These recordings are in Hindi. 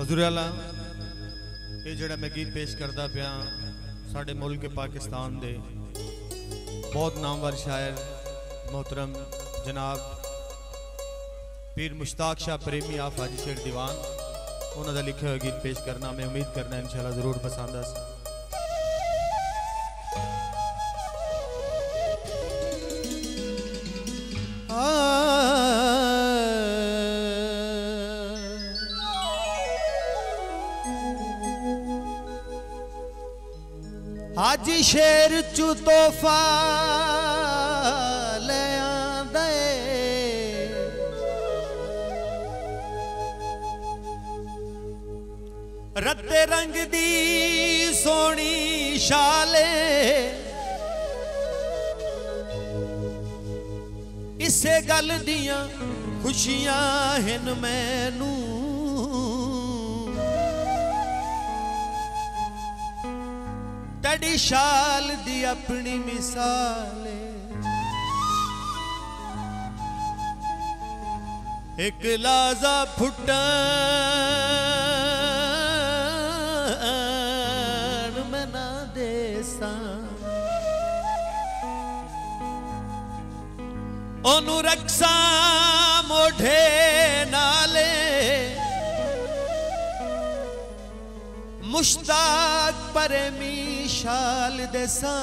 हुजूराला ये जड़ा मैं गीत पेश करता पिया साडे मुल्क पाकिस्तान दे बहुत नामवर शायर मोहतरम जनाब पीर मुश्ताक शाह प्रेमी आप हाजी शेर दीवान उन्होंने लिखे हुए गीत पेश करना मैं उम्मीद करना इंशाल्लाह जरूर पसंद आ। हाजी शेर चू तोहफा ले आंदे रत्ते रंग दी सोनी शाले इसे गल दियां खुशियां हिन मैनू तड़ी शाल दी अपनी मिसाल एक लाजा फुटन मैं ना देसा ओनू रक्सा मोढ़े नाले मुश्ताक प्रेमी शाल देसा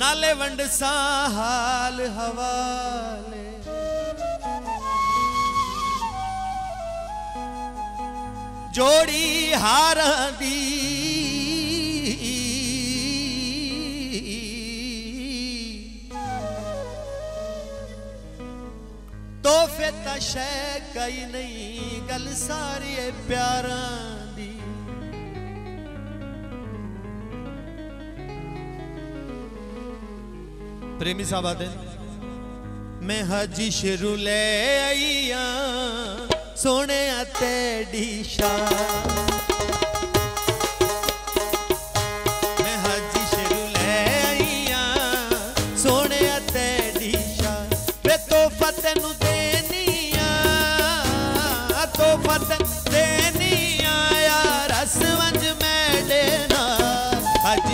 नाले वंडसा हाल हवाले जोड़ी हारा दी तोहफे ता शै कई नहीं गल सारी प्यारा दी प्रेमी साहब आते मैं हाजी शेरू ले आईया सोने तेरी शान मैं हाजी शेरू ले आईया सोने तेरी शान वे तोहफा तेनू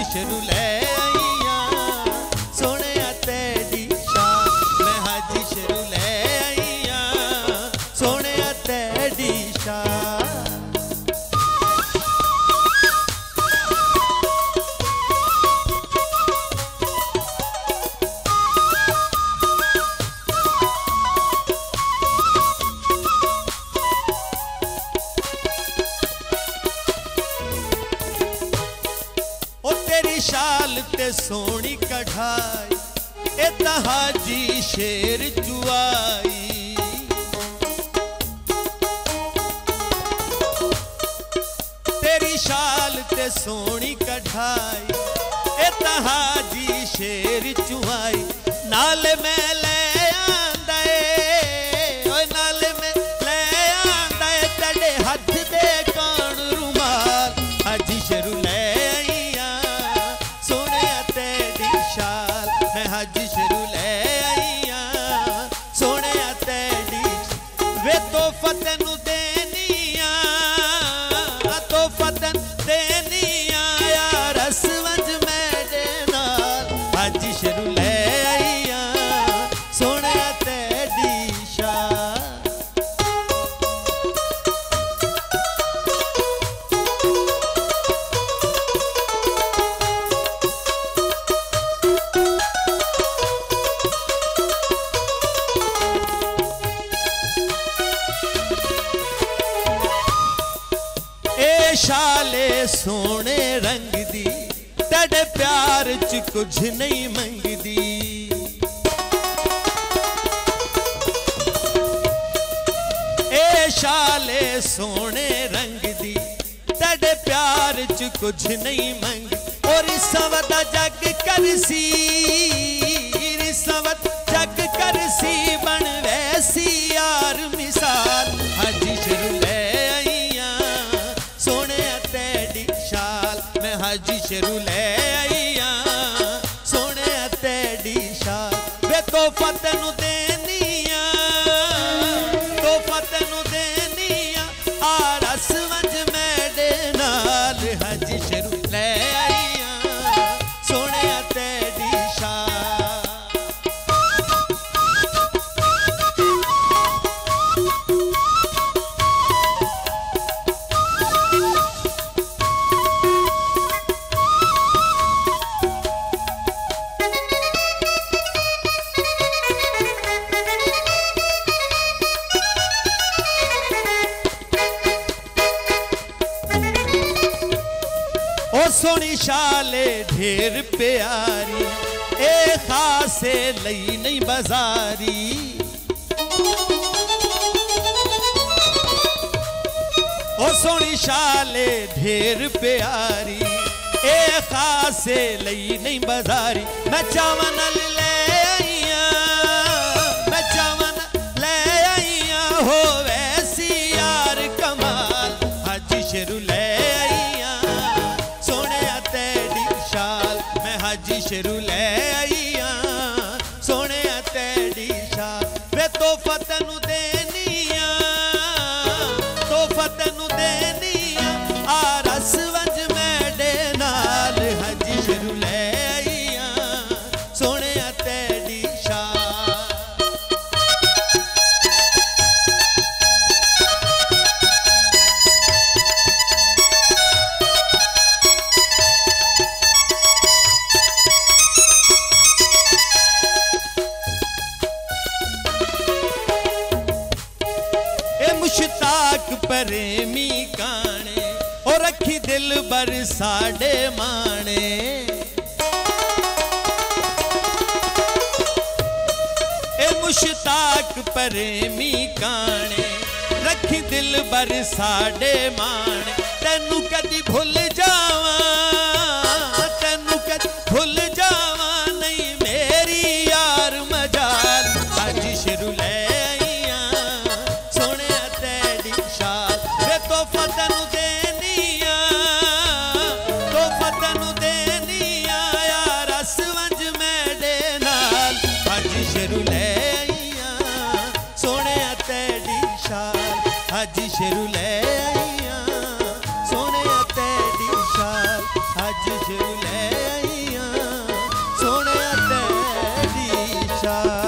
शेरू ले आईया सोने तेरी शान मैं हाजी शेरू ले आईया सोने तेरी शान शाल ते सोनी कढ़ाई ए हाजी शेर जुआई तेरी शाल ते सोनी कढ़ाई ए हाजी शेर जुआई नाल मैं ले आंदा नाल मैं ले आंदा तड़े हथ दे कान रुमाल हाजी शेरू ले हाजी शेरू ले आईया सोने तेरी वे तोहफा तेनू देनिया तोहफा तेन देनिया यार रसवंज मेरे नाल हाजी शेरू ले आईया सोने तेरी शान शाले सोने रंग दी तेरे प्यार च कुछ नहीं मंगदी ए शाले सोने रंग दी तेरे प्यार च कुछ नहीं मंग और सवदा जग करसी रिसवत जग करसी बन वैसी यार मिसाल हाजी शेरू ले हाजी शेरू ले आईया सोने तेरी शान वे तोहफा तेनू देनिया ओ सोनी शाले ढेर प्यारी ए खासे लई नहीं बाजारी ओ सोनी शाले ढेर प्यारी ए खासे लई नहीं बाजारी मैं चावन ले आईया मैं चावन ले आईया हो वैसी यार कमाल हाजी शेरू ले आईया सोने तेरी शाल मैं हाजी शेरू ले आईया सोने तेरी शाल वे तोहफा तैनू देनिया तोहफा तैनू देनिया आ रस वंज मैडे नाल हाजी शेरू ले आईया सोने तेरी शाल मुश्ताक प्रेमी काने और रखी दिल बर साडे माने ए मुश्ताक प्रेमी काने रखी दिल बर साडे माने तेनू कदी भुल जावा तेनू कदी भुल जावा नहीं मेरी यार मजाल हाजी शेरू ले तैनू देनिया तोहफा तैनू देनिया यार रस वंज मैडे नाल हाजी शेरू ले आईया सोने तेरी शाल हाजी शेरू ले आईया सोने तेरी शाल हाजी शेरू ले आईया सोने तेरी शाल